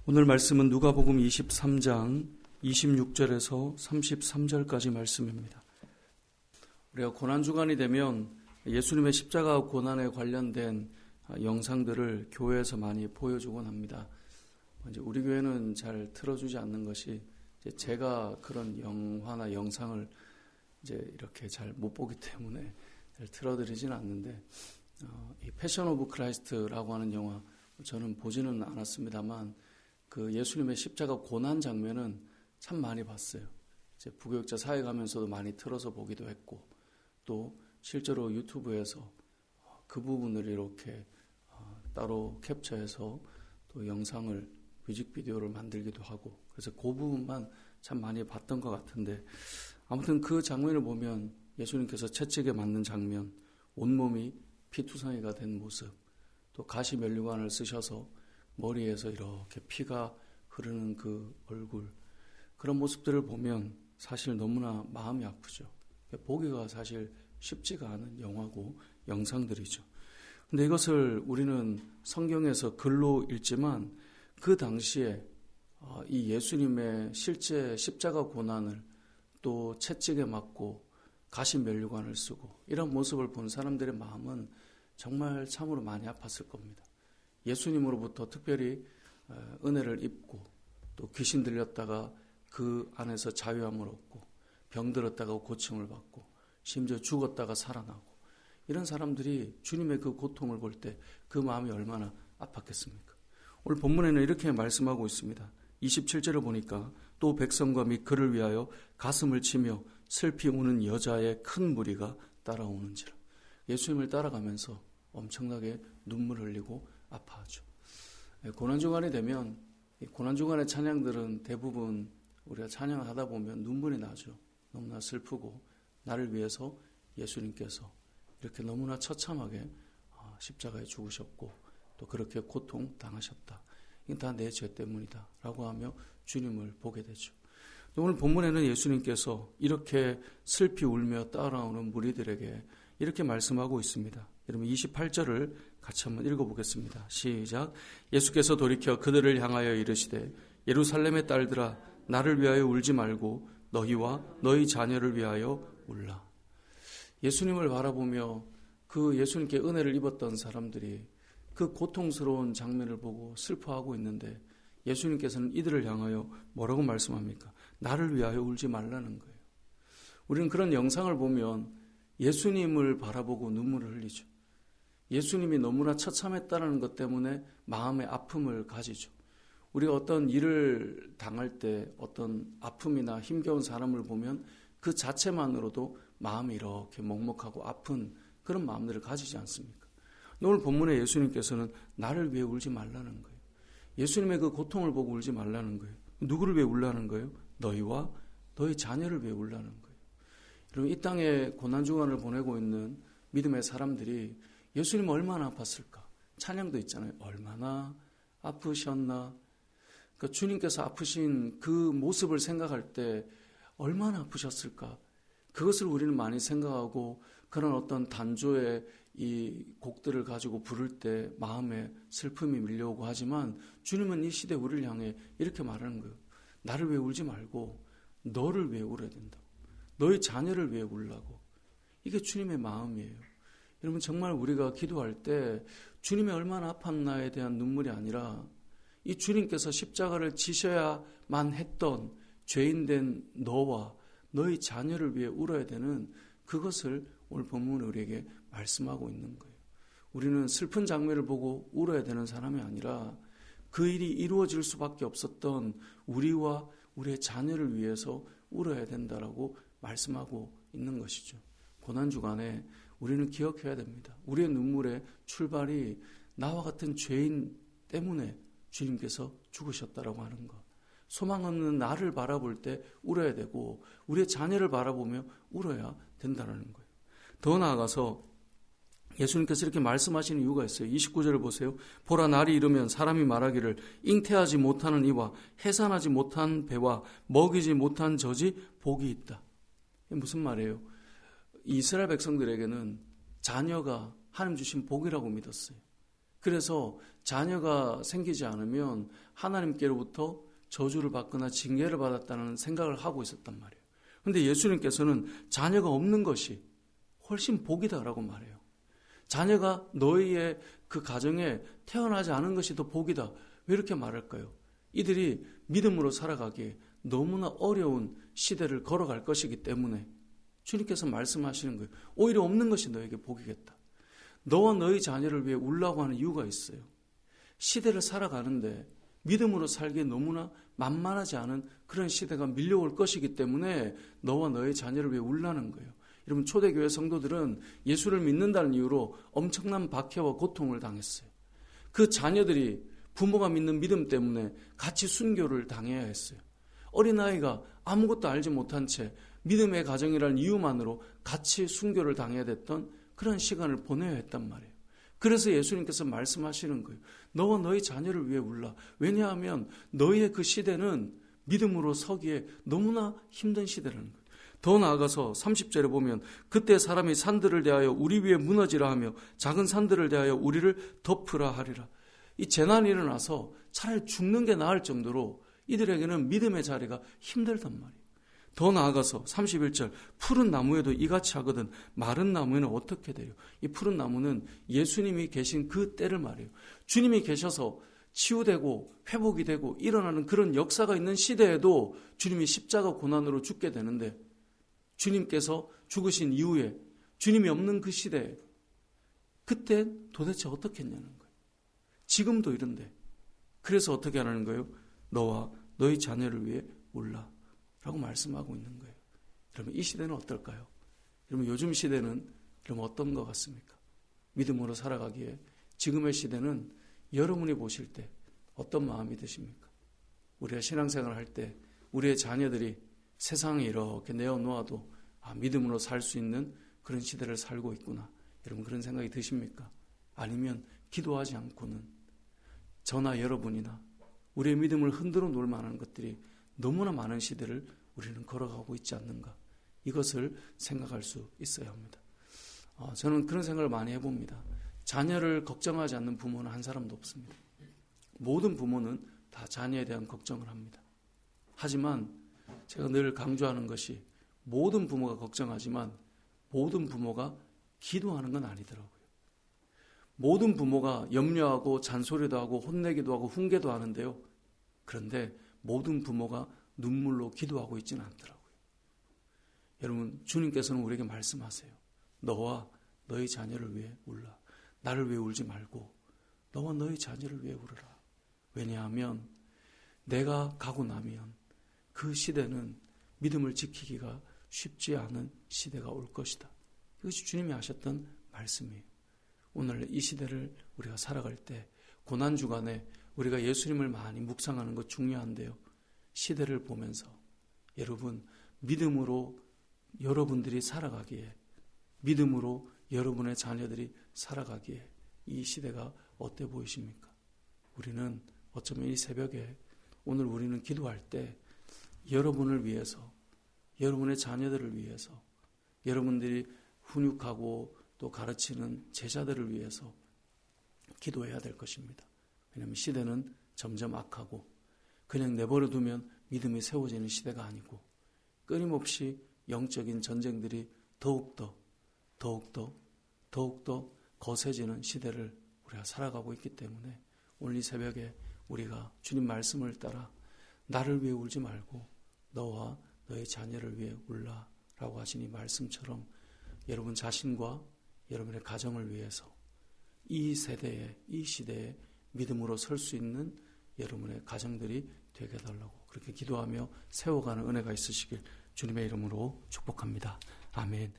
오늘 말씀은 누가복음 23장 26절에서 33절까지 말씀입니다. 우리가 고난주간이 되면 예수님의 십자가 고난에 관련된 영상들을 교회에서 많이 보여주곤 합니다. 이제 우리 교회는 잘 틀어주지 않는 것이 제가 그런 영화나 영상을 이제 이렇게 잘 못 보기 때문에 잘 틀어드리지는 않는데, 이 패션 오브 크라이스트라고 하는 영화 저는 보지는 않았습니다만 그 예수님의 십자가 고난 장면은 참 많이 봤어요. 이제 부교육자 사회 가면서도 많이 틀어서 보기도 했고, 또 실제로 유튜브에서 그 부분을 이렇게 따로 캡처해서 또 영상을 뮤직비디오를 만들기도 하고, 그래서 그 부분만 참 많이 봤던 것 같은데, 아무튼 그 장면을 보면 예수님께서 채찍에 맞는 장면, 온몸이 피투성이가 된 모습, 또 가시 면류관을 쓰셔서 머리에서 이렇게 피가 흐르는 그 얼굴, 그런 모습들을 보면 사실 너무나 마음이 아프죠. 보기가 사실 쉽지가 않은 영화고 영상들이죠. 근데 이것을 우리는 성경에서 글로 읽지만 그 당시에 이 예수님의 실제 십자가 고난을 또 채찍에 맞고 가시 면류관을 쓰고 이런 모습을 본 사람들의 마음은 정말 참으로 많이 아팠을 겁니다. 예수님으로부터 특별히 은혜를 입고 또 귀신 들렸다가 그 안에서 자유함을 얻고 병들었다가 고침을 받고 심지어 죽었다가 살아나고 이런 사람들이 주님의 그 고통을 볼 때 그 마음이 얼마나 아팠겠습니까? 오늘 본문에는 이렇게 말씀하고 있습니다. 27절을 보니까 또 백성과 및 그를 위하여 가슴을 치며 슬피 우는 여자의 큰 무리가 따라오는지라. 예수님을 따라가면서 엄청나게 눈물 흘리고 아파하죠. 고난주간이 되면 고난주간의 찬양들은 대부분 우리가 찬양을 하다 보면 눈물이 나죠. 너무나 슬프고 나를 위해서 예수님께서 이렇게 너무나 처참하게 십자가에 죽으셨고 또 그렇게 고통당하셨다. 이건 다 내 죄 때문이다 라고 하며 주님을 보게 되죠. 오늘 본문에는 예수님께서 이렇게 슬피 울며 따라오는 무리들에게 이렇게 말씀하고 있습니다. 여러분 28절을 같이 한번 읽어보겠습니다. 시작. 예수께서 돌이켜 그들을 향하여 이르시되 예루살렘의 딸들아 나를 위하여 울지 말고 너희와 너희 자녀를 위하여 울라. 예수님을 바라보며 그 예수님께 은혜를 입었던 사람들이 그 고통스러운 장면을 보고 슬퍼하고 있는데 예수님께서는 이들을 향하여 뭐라고 말씀합니까? 나를 위하여 울지 말라는 거예요. 우리는 그런 영상을 보면 예수님을 바라보고 눈물을 흘리죠. 예수님이 너무나 처참했다는 것 때문에 마음의 아픔을 가지죠. 우리가 어떤 일을 당할 때 어떤 아픔이나 힘겨운 사람을 보면 그 자체만으로도 마음이 이렇게 먹먹하고 아픈 그런 마음들을 가지지 않습니까? 오늘 본문에 예수님께서는 나를 위해 울지 말라는 거예요. 예수님의 그 고통을 보고 울지 말라는 거예요. 누구를 위해 울라는 거예요? 너희와 너희 자녀를 위해 울라는 거예요. 여러분 이 땅에 고난주간을 보내고 있는 믿음의 사람들이 예수님 얼마나 아팠을까? 찬양도 있잖아요. 얼마나 아프셨나? 그러니까 주님께서 아프신 그 모습을 생각할 때 얼마나 아프셨을까? 그것을 우리는 많이 생각하고 그런 어떤 단조의 이 곡들을 가지고 부를 때 마음에 슬픔이 밀려오고 하지만 주님은 이 시대 우리를 향해 이렇게 말하는 거예요. 나를 위해 울지 말고 너를 위해 울어야 된다. 너희 자녀를 위해 울라고. 이게 주님의 마음이에요. 여러분 정말 우리가 기도할 때 주님이 얼마나 아팠나에 대한 눈물이 아니라 이 주님께서 십자가를 지셔야만 했던 죄인된 너와 너희 자녀를 위해 울어야 되는 그것을 오늘 본문은 우리에게 말씀하고 있는 거예요. 우리는 슬픈 장면을 보고 울어야 되는 사람이 아니라 그 일이 이루어질 수밖에 없었던 우리와 우리의 자녀를 위해서 울어야 된다라고 말씀하고 있는 것이죠. 고난주간에 우리는 기억해야 됩니다. 우리의 눈물의 출발이 나와 같은 죄인 때문에 주님께서 죽으셨다라고 하는 것. 소망 없는 나를 바라볼 때 울어야 되고 우리의 자녀를 바라보며 울어야 된다는 거예요. 더 나아가서 예수님께서 이렇게 말씀하시는 이유가 있어요. 29절을 보세요. 보라 날이 이르면 사람이 말하기를 잉태하지 못하는 이와 해산하지 못한 배와 먹이지 못한 젖이 복이 있다. 이게 무슨 말이에요? 이스라엘 백성들에게는 자녀가 하나님 주신 복이라고 믿었어요. 그래서 자녀가 생기지 않으면 하나님께로부터 저주를 받거나 징계를 받았다는 생각을 하고 있었단 말이에요. 그런데 예수님께서는 자녀가 없는 것이 훨씬 복이다라고 말해요. 자녀가 너희의 그 가정에 태어나지 않은 것이 더 복이다. 왜 이렇게 말할까요? 이들이 믿음으로 살아가기에 너무나 어려운 시대를 걸어갈 것이기 때문에 주님께서 말씀하시는 거예요. 오히려 없는 것이 너에게 복이겠다. 너와 너희 자녀를 위해 울라고 하는 이유가 있어요. 시대를 살아가는데 믿음으로 살기에 너무나 만만하지 않은 그런 시대가 밀려올 것이기 때문에 너와 너의 자녀를 위해 울라는 거예요. 여러분, 초대교회 성도들은 예수를 믿는다는 이유로 엄청난 박해와 고통을 당했어요. 그 자녀들이 부모가 믿는 믿음 때문에 같이 순교를 당해야 했어요. 어린아이가 아무것도 알지 못한 채 믿음의 가정이라는 이유만으로 같이 순교를 당해야 됐던 그런 시간을 보내야 했단 말이에요. 그래서 예수님께서 말씀하시는 거예요. 너와 너희 자녀를 위해 울라. 왜냐하면 너희의 그 시대는 믿음으로 서기에 너무나 힘든 시대라는 거예요. 더 나아가서 30절에 보면 그때 사람이 산들을 대하여 우리 위에 무너지라 하며 작은 산들을 대하여 우리를 덮으라 하리라. 이 재난이 일어나서 차라리 죽는 게 나을 정도로 이들에게는 믿음의 자리가 힘들단 말이에요. 더 나아가서 31절 푸른 나무에도 이같이 하거든 마른 나무에는 어떻게 돼요? 이 푸른 나무는 예수님이 계신 그 때를 말해요. 주님이 계셔서 치유되고 회복이 되고 일어나는 그런 역사가 있는 시대에도 주님이 십자가 고난으로 죽게 되는데 주님께서 죽으신 이후에 주님이 없는 그 시대에 그때 도대체 어떻게 했냐는 거예요. 지금도 이런데 그래서 어떻게 하라는 거예요? 너와 너희 자녀를 위해 울라 라고 말씀하고 있는 거예요. 그러면 이 시대는 어떨까요? 그러면 요즘 시대는 그럼 어떤 것 같습니까? 믿음으로 살아가기에 지금의 시대는 여러분이 보실 때 어떤 마음이 드십니까? 우리가 신앙생활을 할 때 우리의 자녀들이 세상에 이렇게 내어놓아도 믿음으로 살 수 있는 그런 시대를 살고 있구나. 여러분 그런 생각이 드십니까? 아니면 기도하지 않고는 저나 여러분이나 우리의 믿음을 흔들어 놓을 만한 것들이 너무나 많은 시대를 우리는 걸어가고 있지 않는가. 이것을 생각할 수 있어야 합니다. 저는 그런 생각을 많이 해봅니다. 자녀를 걱정하지 않는 부모는 한 사람도 없습니다. 모든 부모는 다 자녀에 대한 걱정을 합니다. 하지만 제가 늘 강조하는 것이 모든 부모가 걱정하지만 모든 부모가 기도하는 건 아니더라고요. 모든 부모가 염려하고 잔소리도 하고 혼내기도 하고 훈계도 하는데요. 그런데 모든 부모가 눈물로 기도하고 있지는 않더라고요. 여러분, 주님께서는 우리에게 말씀하세요. 너와 너희 자녀를 위해 울라. 나를 위해 울지 말고 너와 너희 자녀를 위해 울으라. 왜냐하면 내가 가고 나면 그 시대는 믿음을 지키기가 쉽지 않은 시대가 올 것이다. 이것이 주님이 하셨던 말씀이에요. 오늘 이 시대를 우리가 살아갈 때 고난주간에 우리가 예수님을 많이 묵상하는 것 중요한데요. 시대를 보면서 여러분 믿음으로 여러분들이 살아가기에 믿음으로 여러분의 자녀들이 살아가기에 이 시대가 어때 보이십니까? 우리는 어쩌면 이 새벽에 오늘 우리는 기도할 때 여러분을 위해서 여러분의 자녀들을 위해서 여러분들이 훈육하고 또 가르치는 제자들을 위해서 기도해야 될 것입니다. 왜냐하면 시대는 점점 악하고 그냥 내버려 두면 믿음이 세워지는 시대가 아니고 끊임없이 영적인 전쟁들이 더욱더 거세지는 시대를 우리가 살아가고 있기 때문에 오늘 이 새벽에 우리가 주님 말씀을 따라 나를 위해 울지 말고 너와 너의 자녀를 위해 울라라고 하신 이 말씀처럼 여러분 자신과 여러분의 가정을 위해서 이 세대에 이 시대에 믿음으로 설 수 있는 여러분의 가정들이 되게 해달라고 그렇게 기도하며 세워가는 은혜가 있으시길 주님의 이름으로 축복합니다. 아멘.